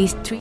least 3.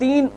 3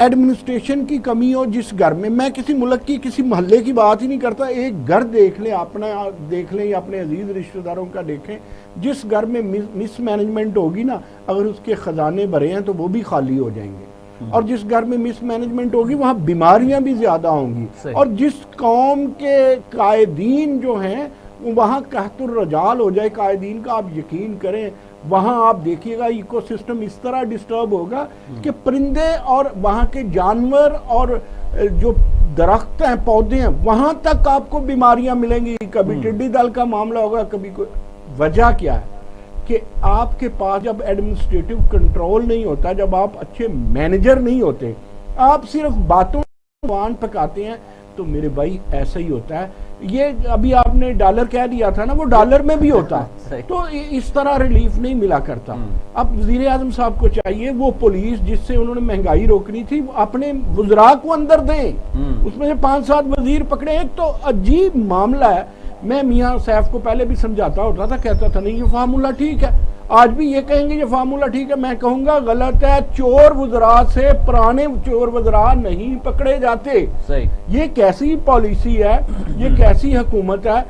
administration کی کمی ہو جس گھر میں کسی ملک کی کسی محلے کی بات ہی نہیں کرتا، ایک گھر دیکھ لیں، اپنا دیکھ لیں یا اپنے عزیز رشتہ داروں کا دیکھیں، جس گھر میں مس مینجمنٹ ہوگی نا، اگر اس کے خزانے بھرے ہیں تو وہ بھی خالی ہو جائیں گے، اور جس گھر میں مس مینجمنٹ ہوگی وہاں بیماریاں بھی زیادہ ہوں گی، اور جس قوم کے قائدین جو ہیں وہاں قحط الرجال ہو جائے قائدین کا، آپ یقین کریں وہاں آپ دیکھیے گا ایکو سسٹم اس طرح ڈسٹرب ہوگا کہ پرندے اور وہاں کے جانور اور جو درخت ہیں پودے ہیں وہاں تک آپ کو بیماریاں ملیں گی، کبھی ٹڈی دل کا معاملہ ہوگا، کبھی کوئی۔ وجہ کیا ہے کہ آپ کے پاس جب ایڈمنسٹریٹو کنٹرول نہیں ہوتا، جب آپ اچھے مینیجر نہیں ہوتے، آپ صرف باتوں وان پکاتے ہیں، تو میرے بھائی ایسا ہی ہوتا ہے۔ یہ ابھی آپ نے ڈالر کہہ دیا تھا نا، وہ ڈالر میں بھی ہوتا ہے، تو اس طرح ریلیف نہیں ملا کرتا۔ اب وزیر اعظم صاحب کو چاہیے وہ پولیس جس سے انہوں نے مہنگائی روکنی تھی اپنے وزراء کو اندر دیں، اس میں سے 5-7 وزیر پکڑے۔ ایک تو عجیب معاملہ ہے، میں میاں سیف کو پہلے بھی سمجھاتا ہوتا تھا، کہتا تھا نہیں یہ فارمولہ ٹھیک ہے، آج بھی یہ کہیں گے یہ فارمولہ ٹھیک ہے، میں کہوں گا غلط ہے، چور وزراء سے پرانے چور وزراء نہیں پکڑے جاتے۔ یہ کیسی پالیسی ہے، یہ کیسی حکومت ہے،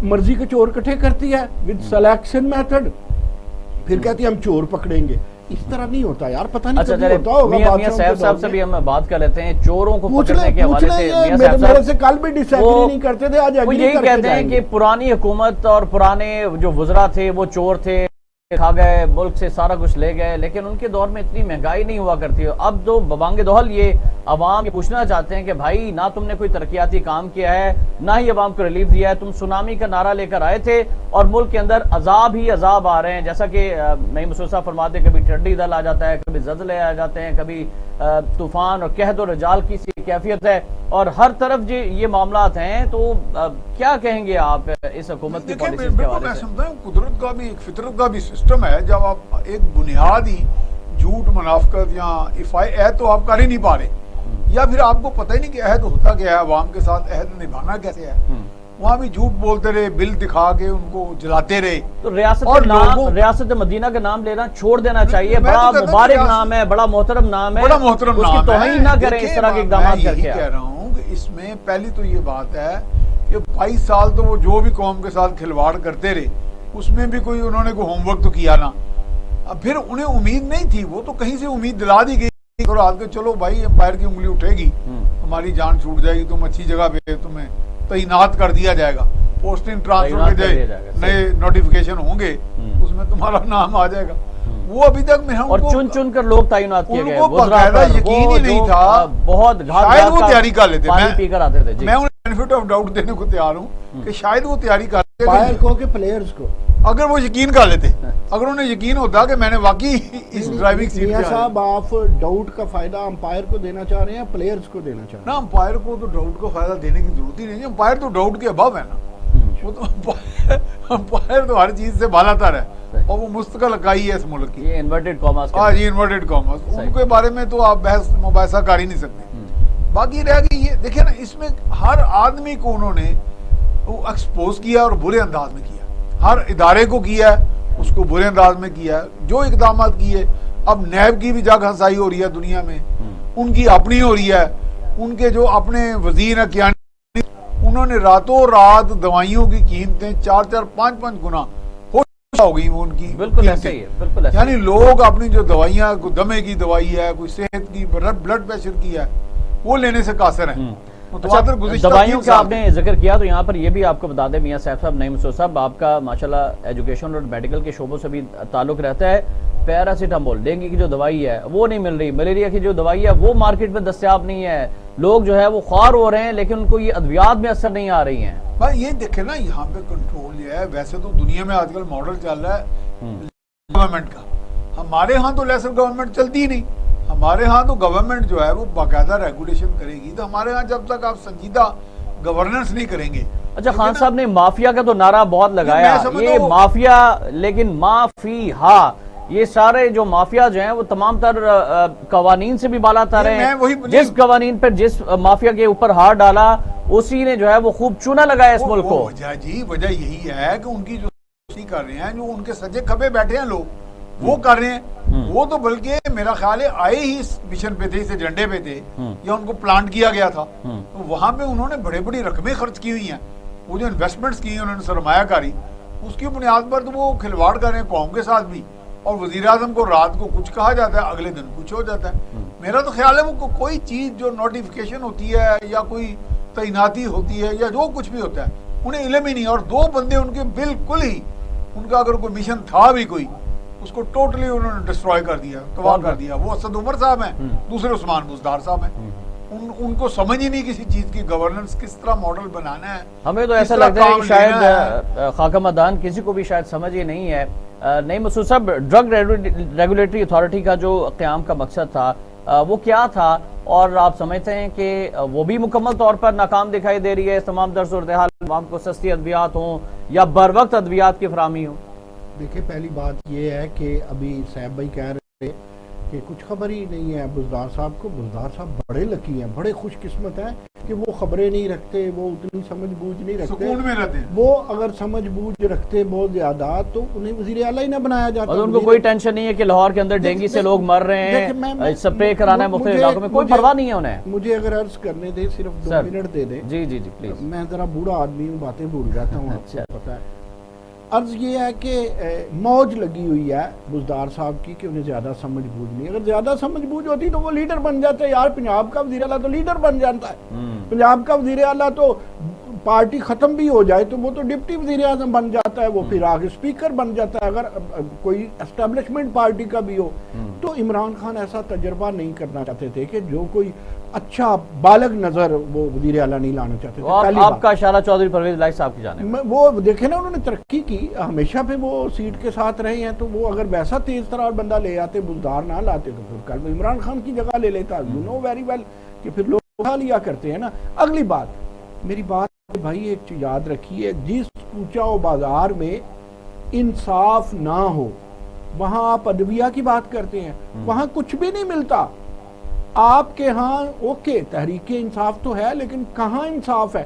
مرضی کے چور کٹھے کرتی ہے ود سلیکشن میتھڈ، پھر کہتی ہے ہم چور پکڑیں گے۔ اس طرح نہیں ہوتا یار، پتہ نہیں کبھی ہوتا ہوگا۔ میاں صاحب صاحب سے بھی ہم بات کر لیتے ہیں چوروں کو پکڑنے کے حوالے سے۔ میرے سے کل بھی ڈس ایگری نہیں کرتے تھے، آج وہ یہی کہتے ہیں کہ پرانی حکومت اور پرانے جو وزراء تھے وہ چور تھے، کھا گئے، ملک سے سارا کچھ لے گئے، لیکن ان کے دور میں اتنی مہنگائی نہیں ہوا کرتی۔ اب تو ببانگ دہل یہ عوام یہ پوچھنا چاہتے ہیں کہ بھائی نہ تم نے کوئی ترقیاتی کام کیا ہے، نہ ہی عوام کو ریلیف دیا ہے، تم سونامی کا نعرہ لے کر آئے تھے اور ملک کے اندر عذاب ہی عذاب آ رہے ہیں، جیسا کہ نعیم مسعود صاحب فرماتے ہیں کبھی ٹڈی دل آ جاتا ہے، کبھی زلزلے آ جاتے ہیں، کبھی طوفان اور قحط و رجال کی سی کیفیت ہے، اور ہر طرف یہ معاملات ہیں۔ تو کیا کہیں گے آپ اس حکومت کی پالیسیز کے حوالے سے؟ میں سمجھتا ہوں قدرت کا بھی ایک فطرت کا بھی سسٹم ہے، جب آپ ایک بنیادی جھوٹ منافقت یا افائی عہد تو آپ کر ہی نہیں پا رہے، یا پھر آپ کو پتہ ہی نہیں کہ عہد ہوتا کیا ہے، عوام کے ساتھ عہد نبھانا کیسے ہے، وہاں بھی جھوٹ بولتے رہے، بل دکھا کے ان کو جلاتے رہے۔ تو ریاست مدینہ کا نام لینا چھوڑ دینا چاہیے، بڑا مبارک نام ہے، بڑا محترم نام ہے، بڑا محترم اس کی توہین نہ کریں اس طرح کے اقدامات کر کے۔ میں کہہ رہا ہوں کہ اس میں پہلی تو یہ بات ہے کہ 22 سال تو وہ جو بھی قوم کے ساتھ کھلواڑ کرتے رہے، اس میں بھی کوئی انہوں نے کوئی ہوم ورک تو کیا نا، پھر انہیں امید نہیں تھی، وہ تو کہیں سے امید دلا دی گئی اور آج کے چلو بھائی امپائر کی انگلی اٹھے گی، تمہاری جان چھوٹ جائے گی، تم اچھی جگہ پہ تمہیں تعینات کر دیا جائے گا، پوسٹنگ ٹرانسفر کے نئے نوٹیفیکیشن ہوں گے، اس میں تمہارا نام آ جائے گا۔ وہ ابھی تک میں اور چن چن کر لوگ تعینات کیے گئے، ان کو باقاعدہ یقین ہی نہیں تھا، بہت شاید وہ تیاری کر لیتے، پانی پی کر آتے تھے۔ میں انہیں بینیفٹ آف ڈاؤٹ دینے کو تیار ہوں کہ شاید وہ تیاری کر لیتے، پائر کو کہ پلیئرز کو، اگر وہ یقین کر لیتے، اگر انہیں یقین ہوتا کہ میں نے واقعی اس ڈرائیونگ سیٹ میاں صاحب آپ ڈاؤٹ کا فائدہ امپائر کو دینا چاہ رہے ہیں یا پلیئرز کو دینا چاہ رہے ہیں؟ نا امپائر کو تو ڈاؤٹ کو فائدہ دینے کی ضرورت ہی نہیں ہے، امپائر تو ڈاؤٹ کے ابو ہے نا، وہ تو امپائر تو ہر چیز سے بالا تر ہے اور وہ مستقل اکائی ہے اس ملک کی۔ یہ انورٹڈ کاماز، ہاں جی انورٹڈ کاماز، ان کے بارے میں تو آپ بحث مباحثہ کر ہی نہیں سکتے۔ باقی رہ گئی یہ دیکھیں نا، اس میں ہر آدمی کو انہوں نے ایکسپوز کیا اور برے انداز میں کیا، ہر ادارے کو کیا ہے، اس کو برے انداز میں کیا ہے، جو اقدامات کیے۔ اب نیب کی بھی جگ ہنسائی ہو رہی ہے دنیا میں، ان کی اپنی ہو رہی ہے، ان کے جو اپنے وزیر ہیں کیانی، انہوں نے راتوں رات دوائیوں کی قیمتیں 4-4 5-5 گنا ہو گئی، وہ ان کی بالکل ایسے ہی ہے، بالکل ایسے، یعنی لوگ اپنی جو دوائیاں، کوئی دمے کی دوائی ہے، کوئی صحت کی، بلڈ پریشر کی ہے، وہ لینے سے قاصر ہیں۔ دوائیوں کا آپ نے ذکر کیا تو یہاں پر یہ بھی آپ کو بتا دیں میاں صاحب نعیم مسعود صاحب، آپ کا ماشاءاللہ ایجوکیشن اور میڈیکل کے شعبوں سے بھی تعلق رہتا ہے، پیراسیٹامول ڈینگی کی جو دوائی ہے وہ نہیں مل رہی، ملیریا کی جو دوائی ہے وہ مارکیٹ میں دستیاب نہیں ہے، لوگ جو ہے وہ خوار ہو رہے ہیں لیکن ان کو یہ ادویات میں اثر نہیں آ رہی ہیں۔ بھائی یہ دیکھیں نا، یہاں پہ کنٹرول یہ ہے، ویسے تو دنیا میں آج کل ماڈل چل رہا ہے گورنمنٹ کا، ہمارے ہاں تو لیسر گورنمنٹ چلتی ہی نہیں، ہمارے ہاں تو گورنمنٹ جو ہے وہ باقاعدہ ریگولیشن کرے گی، تو ہمارے ہاں جب تک آپ سنجیدہ گورننس نہیں کریں گے۔ اچھا خان صاحب نے مافیا کا تو نعرہ بہت لگایا، یہ مافیا، لیکن مافی ہاں، یہ سارے جو مافیا جو ہیں وہ تمام تر قوانین سے بھی بالا تر ہیں، جس قوانین پر جس مافیا کے اوپر ہاتھ ڈالا اسی نے جو ہے وہ خوب چونا لگایا اس ملک کو۔ وجہ یہی ہے کہ ان کی جو کر رہے ہیں، جو ان کے سجے کھبے بیٹھے ہیں لوگ، وہ کر رہے ہیں. وہ تو بلکہ میرا خیال ہے آئے ہی اس مشن پہ تھے, اس ایجنڈے پہ تھے, یا ان کو پلانٹ کیا گیا تھا. تو وہاں پہ انہوں نے بڑے بڑی رقمیں خرچ کی ہوئی ہیں. وہ جو انویسٹمنٹس کی ہیں انہوں نے سرمایہ کاری, اس کی بنیاد پر تو وہ کھلواڑ کر رہے ہیں قوم کے ساتھ بھی. اور وزیر اعظم کو رات کو کچھ کہا جاتا ہے, اگلے دن کچھ ہو جاتا ہے. میرا تو خیال ہے وہ کوئی چیز جو نوٹیفیکیشن ہوتی ہے یا کوئی تعیناتی ہوتی ہے یا جو کچھ بھی ہوتا ہے انہیں علم ہی نہیں. اور 2 بندے ان کے بالکل ہی, ان کا اگر کوئی مشن تھا بھی کوئی, اس کو ٹوٹلی انہوں نے ڈسٹروائے کر دیا, تباہ کر دیا. وہ اسد عمر صاحب ہیں, دوسرے عثمان بزدار صاحب ہیں. ان کو سمجھ ہی نہیں کسی چیز کی گورننس کس طرح ماڈل بنانا ہے. ہمیں تو ایسا لگتا ہے کہ شاید خاکہ مدان کسی کو بھی شاید سمجھ ہی نہیں ہے. نہیں مسعود صاحب, ڈرگ ریگولیٹری اتھارٹی کا جو قیام کا مقصد تھا وہ کیا تھا, اور آپ سمجھتے ہیں کہ وہ بھی مکمل طور پر ناکام دکھائی دے رہی ہے؟ تمام در صورتحال عوام کو سستی ادویات ہوں یا بر وقت ادویات کی فراہمی ہو. دیکھیں پہلی بات یہ ہے کہ ابھی صاحب بھائی کہہ رہے تھے کہ کچھ خبر ہی نہیں ہے بزدار صاحب کو. بزدار صاحب بڑے لکی ہیں, بڑے خوش قسمت ہیں کہ وہ خبریں نہیں رکھتے, وہ اتنی سمجھ بوجھ نہیں رکھتے, سکون میں رہتے ہیں. وہ اگر سمجھ بوجھ رکھتے بہت زیادہ تو انہیں وزیر اعلیٰ ہی نہ بنایا جاتا. اور ان کو کوئی ٹینشن نہیں ہے کہ لاہور کے اندر ڈینگی سے لوگ مر رہے ہیں, سپرے کرانا ہے مختلف علاقوں میں, کوئی پرواہ نہیں ہے انہیں. مجھے اگر عرض کرنے دیں, صرف 2 منٹ دے دیں. جی جی جی پلیز. میں ذرا بوڑھا آدمی ہوں, باتیں بھول جاتا ہوں, آپ کو پتہ ہے. عرض یہ ہے کہ موج لگی ہوئی ہے بزدار صاحب کی کہ انہیں زیادہ سمجھ بوجھ نہیں. اگر زیادہ سمجھ بوجھ ہوتی تو وہ لیڈر بن جاتے. یار پنجاب کا وزیر اعلیٰ تو لیڈر بن جاتا ہے. پنجاب کا وزیر اعلیٰ تو پارٹی ختم بھی ہو جائے تو وہ تو ڈپٹی وزیر اعظم بن جاتا ہے, وہ پھر آگے اسپیکر بن جاتا ہے. اگر کوئی اسٹیبلشمنٹ پارٹی کا بھی ہو تو عمران خان ایسا تجربہ نہیں کرنا چاہتے تھے کہ جو کوئی اچھا بالغ نظر وہ وزیر اعلیٰ نہیں لانا چاہتے تھے. آپ کا اشارہ چودھری پرویز الہی صاحب کی جانب, وہ دیکھیں نا انہوں نے ترقی کی, ہمیشہ پہ وہ سیٹ کے ساتھ رہے ہیں. تو وہ اگر ویسا تیز ترار بندہ لے آتے, بزدار نہ لاتے, تو پھر کل عمران خان کی جگہ لے لیتا. یو نو ویری ویل کہ پھر لوگ اٹھا لیا کرتے ہیں نا. اگلی بات, میری بات بھائی ایک چیز یاد رکھیے, جس کوچہ و بازار میں انصاف نہ ہو وہاں آپ ادویہ کی بات کرتے ہیں, وہاں کچھ بھی نہیں ملتا. آپ کے ہاں اوکے تحریک انصاف تو ہے, لیکن کہاں انصاف ہے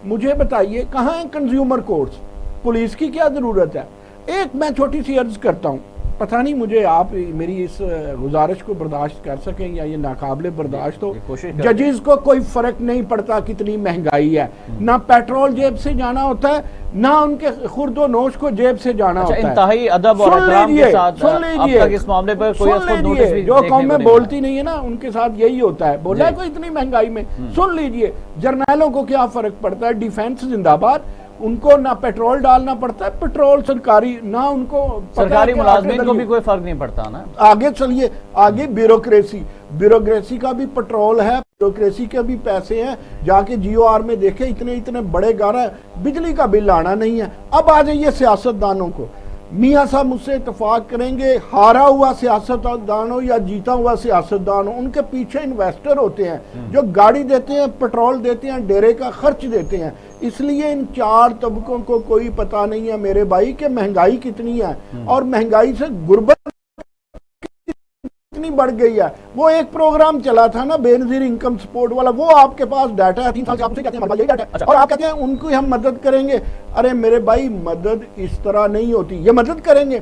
مجھے بتائیے؟ کہاں ہیں کنزیومر کورٹس؟ پولیس کی کیا ضرورت ہے؟ ایک میں چھوٹی سی عرض کرتا ہوں, پتہ نہیں مجھے آپ میری اس گزارش کو برداشت کر سکیں یا یہ ناقابل برداشت ہو. ججز کو کوئی فرق نہیں پڑتا کتنی مہنگائی ہے, نہ پیٹرول جیب سے جانا ہوتا ہے, نہ ان کے خورد و نوش کو جیب سے جانا ہوتا ہے. انتہائی ادب اور احترام کے ساتھ اب تک اس معاملے پر کوئی اثر نوٹس بھی جو قومیں بولتی نہیں ہے نا ان کے ساتھ یہی ہوتا ہے. بولا ہے کوئی اتنی مہنگائی میں, سن لیجئے جرنیلوں کو کیا فرق پڑتا ہے, ڈیفینس زندہ باد, ان کو نہ پیٹرول ڈالنا پڑتا ہے, پیٹرول سرکاری, نہ ان کو سرکاری ملازمین کو بھی کوئی فرق نہیں پڑتا نا. آگے چلیے, آگے بیوروکریسی کا بھی پیٹرول ہے, بیوروکریسی کے بھی پیسے ہیں. جا کے جیو آر میں دیکھیں اتنے بڑے گارا بجلی کا بل آنا نہیں ہے. اب آ جائیے سیاستدانوں کو, میاں صاحب مجھ سے اتفاق کریں گے, ہارا ہوا سیاستدان ہو یا جیتا ہوا سیاستدان ہو, ان کے پیچھے انویسٹر ہوتے ہیں جو گاڑی دیتے ہیں, پیٹرول دیتے ہیں, ڈیرے کا خرچ دیتے ہیں. اس لیے ان 4 طبقوں کو کوئی پتہ نہیں ہے میرے بھائی کہ مہنگائی کتنی ہے, اور مہنگائی سے غربت کتنی بڑھ گئی ہے. وہ ایک پروگرام چلا تھا نا بے نظیر انکم سپورٹ والا, وہ آپ کے پاس ڈیٹا ہے, 3 سال سے آپ سے کہتے ہیں ہمارے پاس یہی ڈیٹا ہے, اور آپ کہتے ہیں ان کو ہم مدد کریں گے. ارے میرے بھائی مدد اس طرح نہیں ہوتی. یہ مدد کریں گے,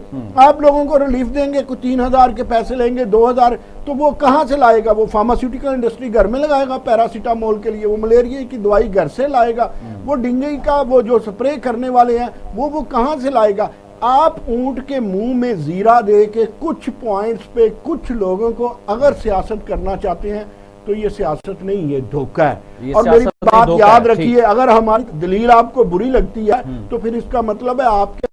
آپ لوگوں کو ریلیف دیں گے, کوئی 3000 کے پیسے لیں گے, 2000, تو وہ کہاں سے لائے گا؟ وہ فارماسیوٹیکل انڈسٹری گھر میں لگائے گا پیراسیٹامول کے لیے, وہ ملیریا کی دوائی گھر سے لائے گا, وہ ڈینگی کا وہ جو سپرے کرنے والے ہیں وہ کہاں سے لائے گا؟ آپ اونٹ کے منہ میں زیرہ دے کے کچھ پوائنٹس پہ کچھ لوگوں کو اگر سیاست کرنا چاہتے ہیں تو یہ سیاست نہیں, یہ دھوکہ ہے. اور میری بات یاد رکھیے, اگر ہماری دلیل آپ کو بری لگتی ہے تو پھر اس کا مطلب ہے آپ کے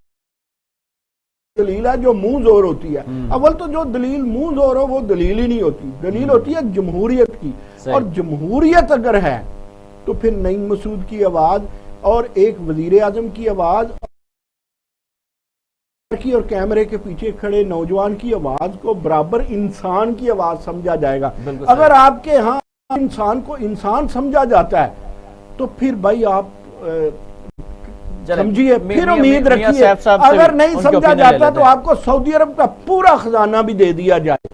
دلیل ہے جو منہ زور ہوتی ہے. اول تو جو دلیل منہ زور ہو وہ دلیل ہی نہیں ہوتی, دلیل ہوتی ہے جمہوریت کی. اور جمہوریت اگر ہے تو پھر نعیم مسعود کی آواز اور ایک وزیر اعظم کی آواز اور کیمرے کے پیچھے کھڑے نوجوان کی آواز کو برابر انسان کی آواز سمجھا جائے گا. اگر آپ کے ہاں انسان کو انسان سمجھا جاتا ہے تو پھر بھائی آپ سمجھیے, پھر امید رکھیے. اگر نہیں سمجھا جاتا تو آپ کو سعودی عرب کا پورا خزانہ بھی دے دیا جائے.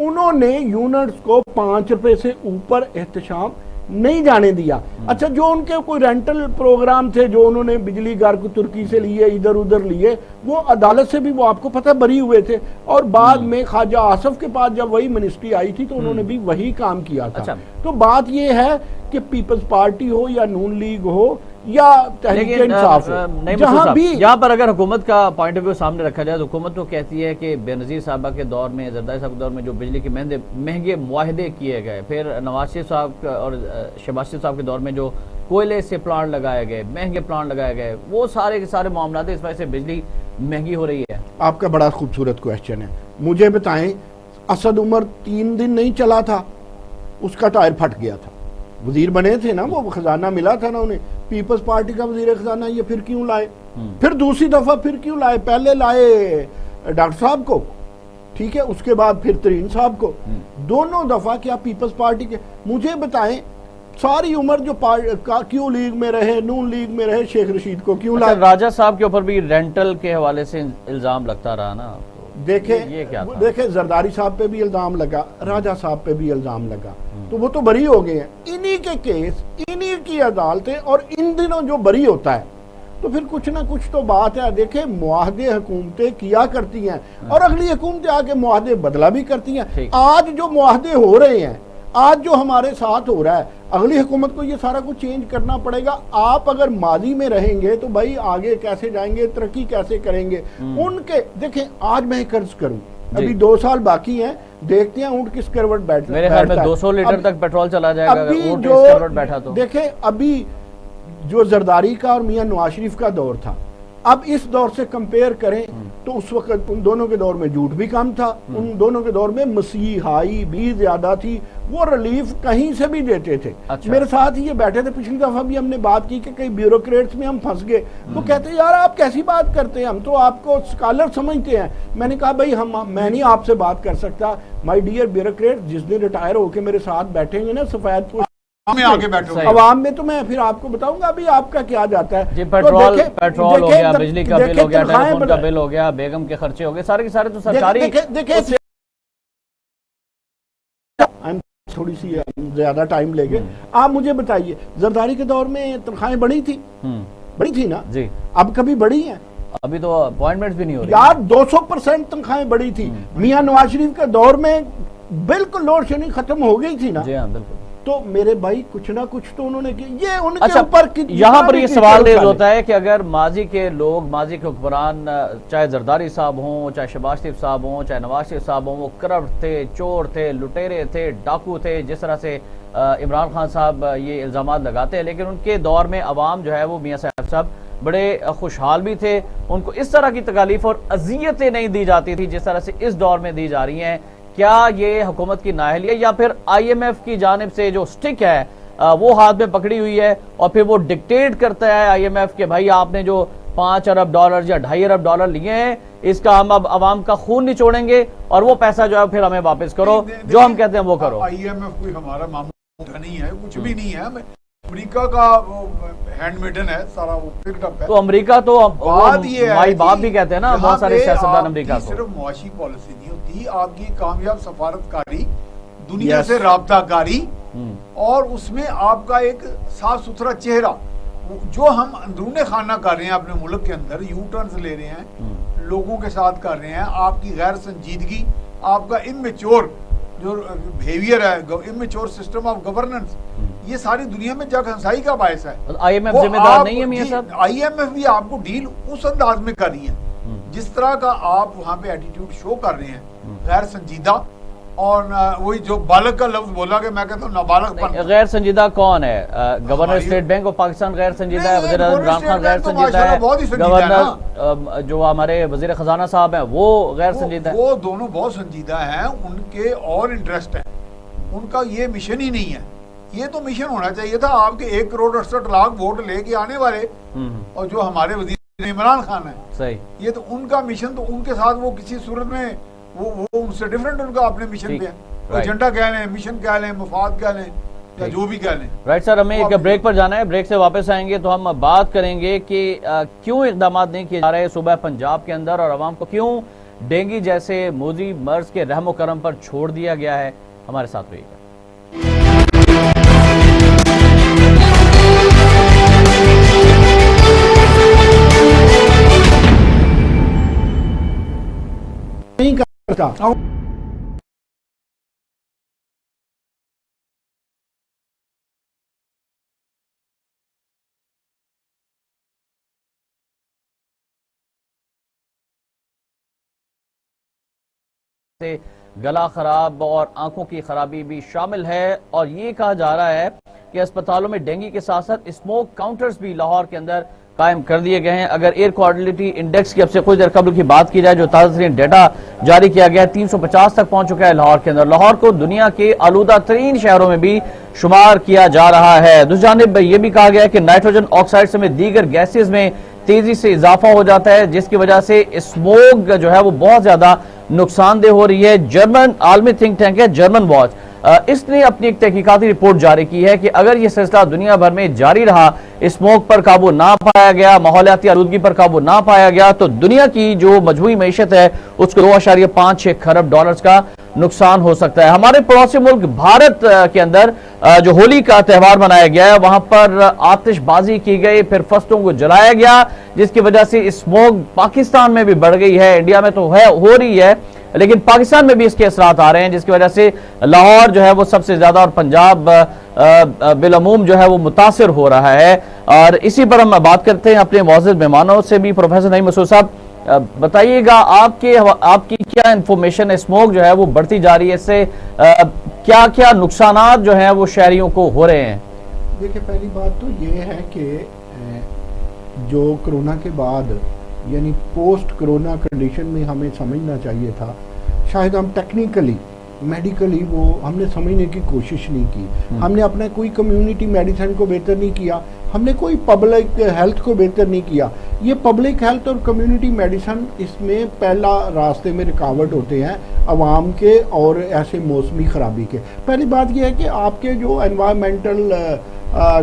انہوں نے یونٹس کو 5 روپے سے اوپر احتشام نہیں جانے دیا. اچھا جو ان کے کوئی رینٹل پروگرام تھے جو انہوں نے بجلی گھر کو ترکی سے لیے ادھر ادھر لیے, وہ عدالت سے بھی وہ آپ کو پتہ بری ہوئے تھے, اور بعد میں خواجہ آصف کے پاس جب وہی منسٹری آئی تھی تو انہوں نے بھی وہی کام کیا تھا. تو بات یہ ہے کہ پیپلز پارٹی ہو یا نون لیگ ہو یا تحریک انصاف ہو, جہاں بھی یہاں پر اگر حکومت کا پوائنٹ آف ویو سامنے رکھا جائے تو حکومت تو کہتی ہے کہ بے نظیر صاحبہ کے دور میں, زرداری صاحب کے دور میں جو بجلی کے مہنگے معاہدے کیے گئے, پھر نواز شریف صاحب اور شہباز شریف صاحب کے دور میں جو کوئلے سے پلانٹ لگائے گئے, مہنگے پلانٹ لگائے گئے, وہ سارے کے سارے معاملات اس وجہ سے بجلی مہنگی ہو رہی ہے. آپ کا بڑا خوبصورت کویسچن ہے. مجھے بتائیں, اسد عمر 3 دن نہیں چلا تھا, اس کا ٹائر پھٹ گیا تھا, وزیر بنے تھے نا, وہ خزانہ ملا تھا نا انہیں, پیپلز پارٹی کا وزیر خزانہ, یہ پھر کیوں لائے؟ پھر دوسری دفعہ پھر کیوں لائے؟ پہلے لائے ڈاکٹر صاحب کو, ٹھیک ہے, اس کے بعد پھر ترین صاحب کو, دونوں دفعہ کیا پیپلز پارٹی کے. مجھے بتائیں ساری عمر جو کیوں لیگ میں رہے, نون لیگ میں رہے, شیخ رشید کو کیوں لائے؟ راجہ صاحب کے اوپر بھی رینٹل کے حوالے سے الزام لگتا رہا نا. دیکھیں زرداری صاحب پہ بھی الزام لگا, راجہ صاحب پہ بھی الزام لگا, تو وہ تو بری ہو گئے ہیں. انہی کے کیس, انہی کی عدالتیں, اور ان دنوں جو بری ہوتا ہے تو پھر کچھ نہ کچھ تو بات ہے. دیکھیں معاہدے حکومتیں کیا کرتی ہیں اور اگلی حکومتیں آ کے معاہدے بدلا بھی کرتی ہیں. آج جو معاہدے ہو رہے ہیں, آج جو ہمارے ساتھ ہو رہا ہے, اگلی حکومت کو یہ سارا کچھ چینج کرنا پڑے گا. آپ اگر ماضی میں رہیں گے تو بھائی آگے کیسے جائیں گے, ترقی کیسے کریں گے؟ ان کے دیکھیں, آج میں قرض کروں, ابھی 2 سال باقی ہیں, دیکھتے ہیں اونٹ کس کروٹ بیٹھتا ہے. میرے خیال میں 200 لیٹر تک پیٹرول چلا جائے گا اگر اونٹ کس کروٹ بیٹھا تو. دیکھیں ابھی جو زرداری کا اور میاں نواز شریف کا دور تھا, اب اس دور سے کمپیئر کریں تو اس وقت ان دونوں کے دور میں جھوٹ بھی کم تھا, ان دونوں کے دور میں مسیحائی بھی زیادہ تھی, وہ ریلیف کہیں سے بھی دیتے تھے. میرے ساتھ ہی یہ بیٹھے تھے, پچھلی دفعہ بھی ہم نے بات کی کہ کئی بیوروکریٹس میں ہم پھنس گئے, وہ کہتے ہیں یار آپ کیسی بات کرتے ہیں, ہم تو آپ کو اسکالر سمجھتے ہیں. میں نے کہا بھائی میں نہیں آپ سے بات کر سکتا, مائی ڈیئر بیوروکریٹ, جس دن ریٹائر ہو کے میرے ساتھ بیٹھیں گے نا سفید پوش عوام میں, تو میں پھر آپ کو بتاؤں گا ابھی آپ کا کیا جاتا ہے. جی پیٹرول ہو گیا, بجلی کا بل ہو گیا, ٹیلی فون کا بل ہو گیا, بیگم کے خرچے ہو گئے, سارے کے سارے تو سرکاری. دیکھیں تھوڑی سی زیادہ ٹائم لے گئے. آپ مجھے بتائیے زرداری کے دور میں تنخواہیں بڑی تھی نا جی, اب کبھی بڑی ہیں؟ ابھی تو اپوائنٹمنٹس بھی نہیں ہو رہی یار, 200% تنخواہیں بڑی تھی. میاں نواز شریف کے دور میں بالکل لوڈ شیڈنگ ختم ہو گئی تھی نا. جی ہاں بالکل. تو میرے بھائی کچھ نہ کچھ تو انہوں نے کیا. یہ ان کے اوپر یہاں پر یہ سوال ریز ہوتا ہے کہ اگر ماضی کے لوگ, ماضی کے حکمران, چاہے زرداری صاحب ہوں, چاہے شہباز شریف صاحب ہوں, چاہے نواز شریف صاحب ہوں, وہ کرپٹ تھے, چور تھے, لٹیرے تھے, ڈاکو تھے, جس طرح سے عمران خان صاحب یہ الزامات لگاتے ہیں, لیکن ان کے دور میں عوام جو ہے وہ میاں صاحب بڑے خوشحال بھی تھے, ان کو اس طرح کی تکالیف اور اذیتیں نہیں دی جاتی تھی جس طرح سے اس دور میں دی جا رہی ہیں. کیا یہ حکومت کی نااہلی ہے یا پھر آئی ایم ایف کی جانب سے جو سٹک ہے وہ ہاتھ میں پکڑی ہوئی ہے اور پھر وہ ڈکٹیٹ کرتا ہے آئی ایم ایف کہ بھائی آپ نے جو $5 ارب یا $2.5 ارب لیے ہیں, اس کا ہم اب عوام کا خون نچوڑیں گے اور وہ پیسہ جو ہے پھر ہمیں واپس کرو, جو ہم کہتے ہیں وہ کرو. آئی ایم ایف کوئی ہمارا معاملہ نہیں ہے, کچھ بھی نہیں ہے, امریکہ کا ہینڈ میڈن ہے سارا, وہ پکڈ اپ ہے. تو امریکہ تو مائی باپ بھی کہتے ہیں نا بہت سارے سیاستدان امریکہ کو. صرف معاشی پالیسی نہیں ہوتی, آپ کی کامیاب سفارتکاری, دنیا سے رابطہ کاری, اور اس میں آپ کا ایک صاف ستھرا چہرہ, جو ہم اندرون خانہ کر رہے ہیں اپنے ملک کے اندر, یو ٹرنز لے رہے ہیں, لوگوں کے ساتھ کر رہے ہیں, آپ کی غیر سنجیدگی, آپ کا اممیچور جو بیہیویئر ہے, اممیچور سسٹم آف گورننس, یہ ساری دنیا میں جگ ہنسائی کا باعث ہے. آئی ایم ایف ذمہ دار نہیں ہے میاں صاحب. آئی ایم ایف بھی آپ کو ڈیل اس انداز میں کر رہی ہے جس طرح کا آپ وہاں پہ ایٹیٹیوڈ شو کر رہے ہیں, غیر سنجیدہ, اور وہی جو بالغ کا لفظ بولا کہ میں کہتا ہوں نابالغ پن. غیر سنجیدہ کون ہے؟ Governor state bank of Pakistan غیر سنجیدہ ہے, وزیر اعظم عمران خان غیر سنجیدہ ہے, گورنر جو ہمارے وزیر خزانہ صاحب ہیں وہ غیر سنجیدہ ہے. وہ دونوں بہت سنجیدہ ہیں, ان کے اور انٹرسٹ ہے, ان کا یہ مشن ہی نہیں ہے. یہ تو مشن ہونا چاہیے تھا آپ کے 1 کروڑ 68 لاکھ ووٹ لے کے آنے والے, اور جو ہمارے وزیر عمران خان ہیں, صحیح, یہ تو ان کا مشن, تو ان کے ساتھ وہ کسی صورت میں وہ ان سے ڈیفرنٹ ان کا اپنے مشن پہ ہے. ایجنڈا کہہ لیں, مشن کہہ لیں, مفاد کہہ لیں, یا جو بھی کہہ لیں. رائٹ سر, ہمیں ایک بریک پر جانا ہے, بریک سے واپس آئیں گے تو ہم بات کریں گے کہ کیوں اقدامات نہیں کیے جا رہے صوبہ پنجاب کے اندر, اور عوام کو کیوں ڈینگی جیسے موذی مرض کے رحم و کرم پر چھوڑ دیا گیا ہے؟ ہمارے ساتھ رہیے گا۔ نہیں کرتا سے گلا خراب اور آنکھوں کی خرابی بھی شامل ہے، اور یہ کہا جا رہا ہے کہ اسپتالوں میں ڈینگی کے ساتھ ساتھ اسموک کاؤنٹرز بھی لاہور کے اندر قائم کر دیے گئے ہیں۔ اگر ایئر کوالٹی انڈیکس کی اب سے کچھ دیر قبل کی بات کی جائے جو تازہ ترین ڈیٹا جاری کیا گیا ہے، 350 تک پہنچ چکا ہے لاہور کے اندر۔ لاہور کو دنیا کے آلودہ ترین شہروں میں بھی شمار کیا جا رہا ہے۔ دوسری جانب یہ بھی کہا گیا ہے کہ نائٹروجن آکسائڈ سمیت دیگر گیسز میں تیزی سے اضافہ ہو جاتا ہے، جس کی وجہ سے اسموگ جو ہے وہ بہت زیادہ نقصان دہ ہو رہی ہے۔ جرمن عالمی تھنک ٹینک ہے جرمن واچ، اس نے اپنی ایک تحقیقاتی رپورٹ جاری کی ہے کہ اگر یہ سلسلہ دنیا بھر میں جاری رہا، اسموگ پر قابو نہ پایا گیا، ماحولیاتی آلودگی پر قابو نہ پایا گیا، تو دنیا کی جو مجموعی معیشت ہے اس کو 2.56 کھرب ڈالرز کا نقصان ہو سکتا ہے۔ ہمارے پڑوسی ملک بھارت کے اندر جو ہولی کا تہوار منایا گیا ہے، وہاں پر آتش بازی کی گئی، پھر فسٹوں کو جلایا گیا، جس کی وجہ سے اسموگ پاکستان میں بھی بڑھ گئی ہے۔ انڈیا میں تو ہو رہی ہے، لیکن پاکستان میں بھی اس کے اثرات آ رہے ہیں، جس کی وجہ سے لاہور جو ہے وہ سب سے زیادہ اور پنجاب بالعموم جو ہے وہ متاثر ہو رہا ہے۔ اور اسی پر ہم بات کرتے ہیں اپنے معزز مہمانوں سے بھی۔ پروفیسر نعیم مسعود صاحب، بتائیے گا آپ کی کیا انفارمیشن ہے؟ اسموگ جو ہے وہ بڑھتی جا رہی ہے، اس سے کیا کیا نقصانات جو ہیں وہ شہریوں کو ہو رہے ہیں؟ دیکھیں، پہلی بات تو یہ ہے کہ جو کرونا کے بعد یعنی پوسٹ کرونا کنڈیشن میں ہمیں سمجھنا چاہیے تھا، شاید ہم ٹیکنیکلی میڈیکلی وہ ہم نے سمجھنے کی کوشش نہیں کی۔ ہم نے اپنا کوئی کمیونٹی میڈیسن کو بہتر نہیں کیا، ہم نے کوئی پبلک ہیلتھ کو بہتر نہیں کیا۔ یہ پبلک ہیلتھ اور کمیونٹی میڈیسن اس میں پہلا راستے میں رکاوٹ ہوتے ہیں عوام کے اور ایسے موسمی خرابی کے۔ پہلی بات یہ ہے کہ آپ کے جو انوائرمنٹل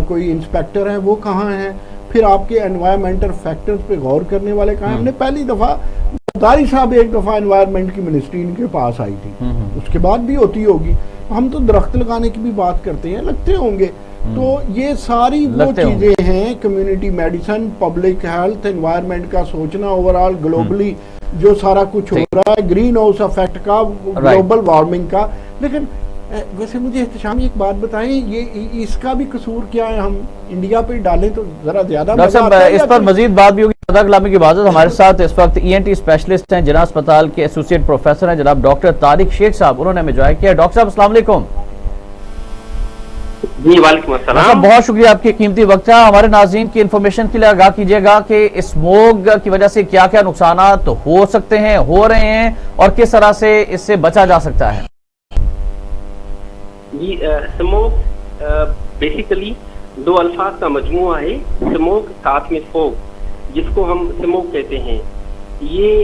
کوئی انسپیکٹر ہیں وہ کہاں ہیں، پھر آپ کے انوائرمنٹل فیکٹرز پہ غور کرنے والے کہاں ہیں۔ ہم نے پہلی دفعہ داری صاحب ایک دفعہ انوائرمنٹ کی منسٹری ان کے پاس آئی تھی، اس کے بعد بھی ہوتی ہوگی۔ ہم تو درخت لگانے کی بھی بات کرتے ہیں، لگتے ہوں گے۔ تو یہ ساری وہ چیزیں ہیں، community medicine, public health, environment کا سوچنا، اوورآل گلوبلی جو سارا کچھ ہو رہا ہے، گرین ہاؤس افیکٹ کا، گلوبل وارمنگ کا۔ لیکن ویسے مجھے احتشام ایک بات بتائیں، یہ اس کا بھی قصور کیا ہے؟ ہم انڈیا پہ ڈالیں تو ذرا زیادہ ڈاکٹر صاحب اس پر مزید بات بھی ہوگی۔ خدا کلامی کی عبادت ہمارے ساتھ اس وقت ENT اسپیشلسٹ ہیں، جناح اسپتال کے ایسوسیٹ پروفیسر ہیں جناب ڈاکٹر طارق شیخ صاحب، انہوں نے ہمیں جوائن کیا۔ ڈاکٹر صاحب السلام علیکم۔ جی وعلیکم السلام۔ بہت شکریہ، آپ کی قیمتی وقت ہے۔ ہمارے ناظرین کی انفارمیشن کے لیے آگاہ کیجیے گا کہ اسموگ کی وجہ سے کیا کیا نقصانات ہو سکتے ہیں، ہو رہے ہیں، اور کس طرح سے اس سے بچا جا سکتا ہے؟ جی اسموگ بیسیکلی دو الفاظ کا مجموعہ ہے، اسموگ ساتھ میں فوگ، جس کو ہم اسموگ کہتے ہیں۔ یہ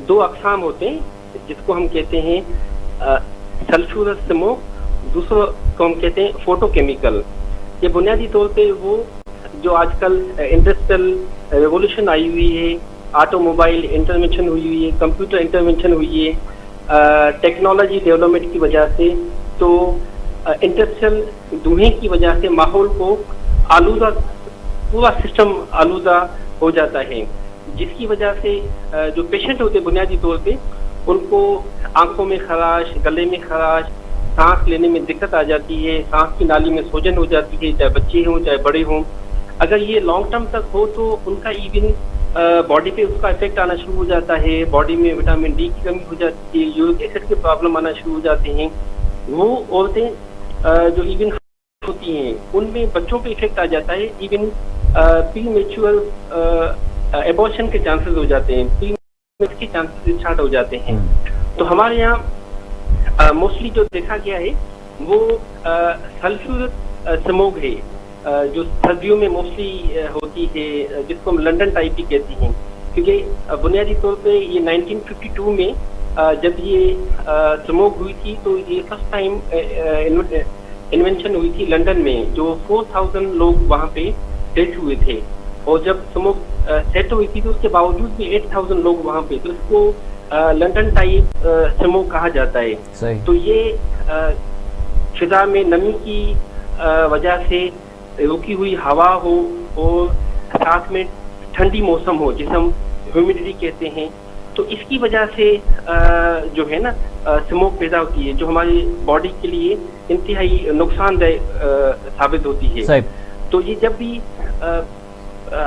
دو اقسام ہوتے ہیں، جس کو ہم کہتے ہیں سلفورس اسموگ، دوسرا کو ہم کہتے ہیں فوٹو کیمیکل۔ یہ بنیادی طور پہ وہ جو آج کل انڈسٹریل ریولوشن آئی ہوئی ہے، آٹو موبائل انٹرونشن ہوئی ہے، کمپیوٹر انٹرونشن ہوئی ہے، ٹیکنالوجی ڈیولپمنٹ کی وجہ سے، تو انڈسٹریل دھوئیں کی وجہ سے ماحول کو آلودہ، پورا سسٹم آلودہ ہو جاتا ہے، جس کی وجہ سے جو پیشنٹ ہوتے ہیں بنیادی طور پہ ان کو آنکھوں میں خراش، گلے میں خراش، سانس لینے میں دقت آ جاتی ہے، سانس کی نالی میں سوجن ہو جاتی ہے، چاہے بچے ہوں چاہے بڑے ہوں۔ اگر یہ لانگ ٹرم تک ہو تو ان کا ایون باڈی پہ اس کا افیکٹ آنا شروع ہو جاتا ہے، باڈی میں وٹامن ڈی کی کمی ہو جاتی ہے، یورک ایسڈ کے پرابلم آنا شروع ہو جاتے ہیں۔ وہ عورتیں جو ایون ہوتی ہیں ان میں بچوں پہ افیکٹ آ جاتا ہے، ایون پری میچور ایبورشن کے چانسز ہو جاتے ہیں، پری میچور کے چانسز اسٹارٹ ہو جاتے ہیں۔ تو ہمارے یہاں موسٹلی جو دیکھا گیا ہے وہ سلفور اسموگ ہے، جو سردیوں میں موسٹلی ہوتی ہے، جس کو ہم لنڈن ٹائپ بھی کہتے ہیں، کیونکہ بنیادی طور پہ یہ 1952 میں جب یہ اسموگ ہوئی تھی تو یہ فرسٹ ٹائم انوینشن ہوئی تھی لنڈن میں، جو 4000 لوگ وہاں پہ ڈیتھ ہوئے تھے۔ اور جب اسموک سیٹ ہوئی تھی تو اس کے باوجود بھی 8000 لوگ وہاں پہ، تو اس کو لنڈن ٹائپ اسموک کہا جاتا ہے. صحیح. تو یہ فضا میں نمی کی وجہ سے رکی ہوئی ہوا ہو اور ساتھ میں ٹھنڈی موسم ہو جسے ہم ہیومیڈیٹی کہتے ہیں، تو اس کی وجہ سے جو ہے نا اسموک پیدا ہوتی ہے جو ہماری باڈی کے لیے انتہائی نقصان دہ ثابت ہوتی ہے. صحیح. تو یہ جب بھی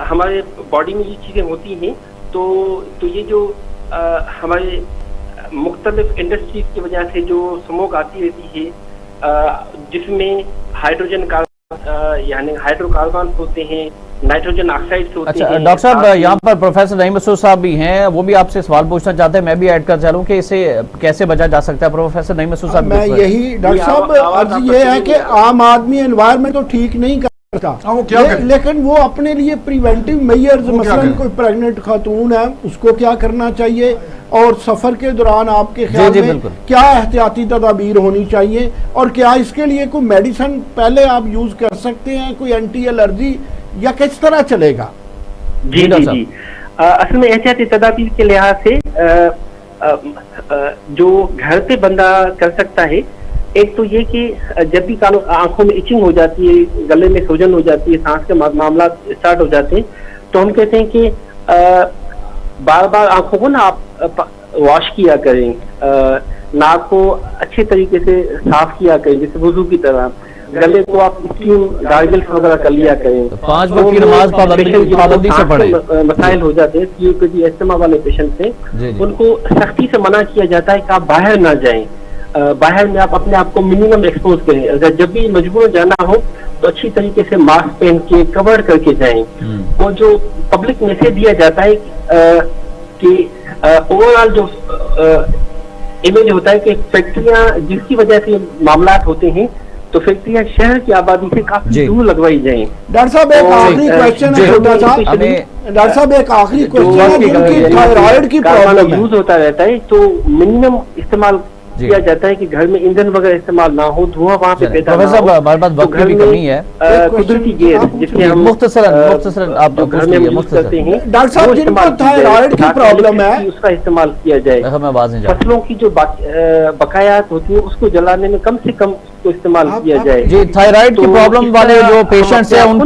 ہمارے باڈی میں یہ چیزیں ہوتی ہیں تو یہ جو ہمارے مختلف انڈسٹریز کی وجہ سے جو اسموک آتی رہتی ہے جس میں یعنی ہائیڈرو کاربنز ہوتے ہیں، نائٹروجن آکسائڈز ہوتے ہیں. اچھا ڈاکٹر صاحب، یہاں پر پروفیسر نعیم مسعود صاحب بھی ہیں، وہ بھی آپ سے سوال پوچھنا چاہتے ہیں، میں بھی ایڈ کر چلوں کہ اسے کیسے بچا جا سکتا ہے. پروفیسر نعیم مسعود صاحب. میں یہی ڈاکٹر صاحب عرض یہ ہے کہ عام آدمی انوائرمنٹ تو ٹھیک نہیں کرتا، لیکن وہ اپنے لیے پریونٹیو میئرز، مثلا کوئی پریگننٹ خاتون ہے اس کو کیا کرنا چاہیے، اور سفر کے دوران آپ کے خیال میں کیا احتیاطی تدابیر ہونی چاہیے، اور کیا اس کے لیے کوئی میڈیسن پہلے آپ یوز کر سکتے ہیں، کوئی اینٹی الرجی، یا کس طرح چلے گا؟ جی جی جی اصل میں احتیاطی تدابیر کے لحاظ سے جو گھر پہ بندہ کر سکتا ہے، ایک تو یہ کہ جب بھی آنکھوں میں ایچنگ ہو جاتی ہے، گلے میں سوجن ہو جاتی ہے، سانس کے معاملات اسٹارٹ ہو جاتے ہیں، تو ہم کہتے ہیں کہ بار بار آنکھوں کو نا آپ واش کیا کریں، ناک کو اچھے طریقے سے صاف کیا کریں جیسے وضو کی طرح، گلے کو آپ گارگلس وغیرہ کر لیا کریں. 5 وقت کی نماز پابندی سے پڑھیں. مسائل ہو جاتے ہیں COPD استما والے پیشنٹ سے، ان کو سختی سے منع کیا جاتا ہے کہ آپ باہر نہ جائیں، باہر میں آپ اپنے آپ کو منیمم ایکسپوز کریں. اگر جب بھی مجبور جانا ہو تو اچھی طریقے سے ماسک پہن کے کور کر کے جائیں. اور جو پبلک میسج دیا جاتا ہے کہ اوور آل جو امیج ہوتا ہے کہ فیکٹریاں جس کی وجہ سے معاملات ہوتے ہیں تو فیکٹریاں شہر کی آبادی سے کافی دور لگوائی جائیں. ڈاکٹر صاحب ایک آخری کویسچن ہے چھوٹا سا، ڈاکٹر صاحب ایک آخری کویسچن ہے، جن کی تھائرائیڈ کی پرابلم یوز ہوتا رہتا ہے تو منیمم استعمال کیا جاتا ہے کہ گھر میں ایندھن وغیرہ استعمال نہ ہو، دھواں وہاں پہ پیدا نہ ہو. ہمارے پاس وقت کی بھی کمی ہے، قدرتی گیس جس میں ہم مختصراً آپ گھر میں یوز کرتے ہیں، ڈاکٹر صاحب جن کو تھائرائیڈ کی پرابلم ہے اس کا استعمال کیا جائے. فصلوں کی جو بقایات ہوتی ہیں اس کو جلانے میں کم سے کم کو استعمال کیا جائے. جی تھائرائیڈ کی پرابلم والے جو پیشنٹس ہیں ان کو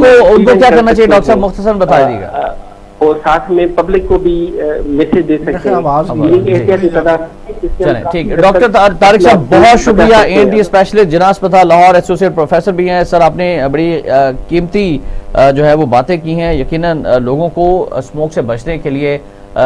کیا کرنا چاہیے ڈاکٹر صاحب مختصراً بتا دیجیے گا. اور ساتھ میں پبلک کو بھی میسج دے سکتے ہیں. چلیں ٹھیک ہے. ڈاکٹر طارق صاحب بہت شکریہ، ENT اسپیشلسٹ جناح اسپتال لاہور، ایسوسیٹ پروفیسر بھی ہیں. سر آپ نے بڑی قیمتی جو ہے وہ باتیں کی ہیں. یقیناً لوگوں کو اسموک سے بچنے کے لیے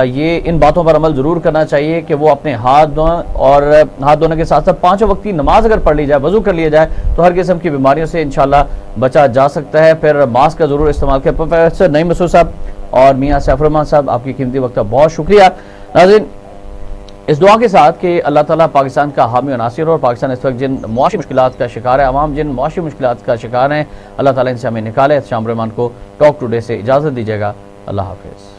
یہ ان باتوں پر عمل ضرور کرنا چاہیے کہ وہ اپنے ہاتھ دھویں، اور ہاتھ دھونے کے ساتھ ساتھ 5 وقت کی نماز اگر پڑھ لی جائے، وضو کر لیا جائے تو ہر قسم کی بیماریوں سے انشاءاللہ بچا جا سکتا ہے. پھر ماسک کا ضرور استعمال کریں. پروفیسر نعیم مسعود صاحب اور میاں سیف الرحمان صاحب آپ کی قیمتی وقت کا بہت شکریہ. ناظرین اس دعا کے ساتھ کہ اللہ تعالیٰ پاکستان کا حامی و ناصر اور پاکستان اس وقت جن معاشی مشکلات کا شکار ہے، عوام جن معاشی مشکلات کا شکار ہیں، اللہ تعالیٰ ان سے ہمیں نکالے. احتشام الرحمان کو ٹاک ٹوڈے سے اجازت دیجیے گا. اللہ حافظ.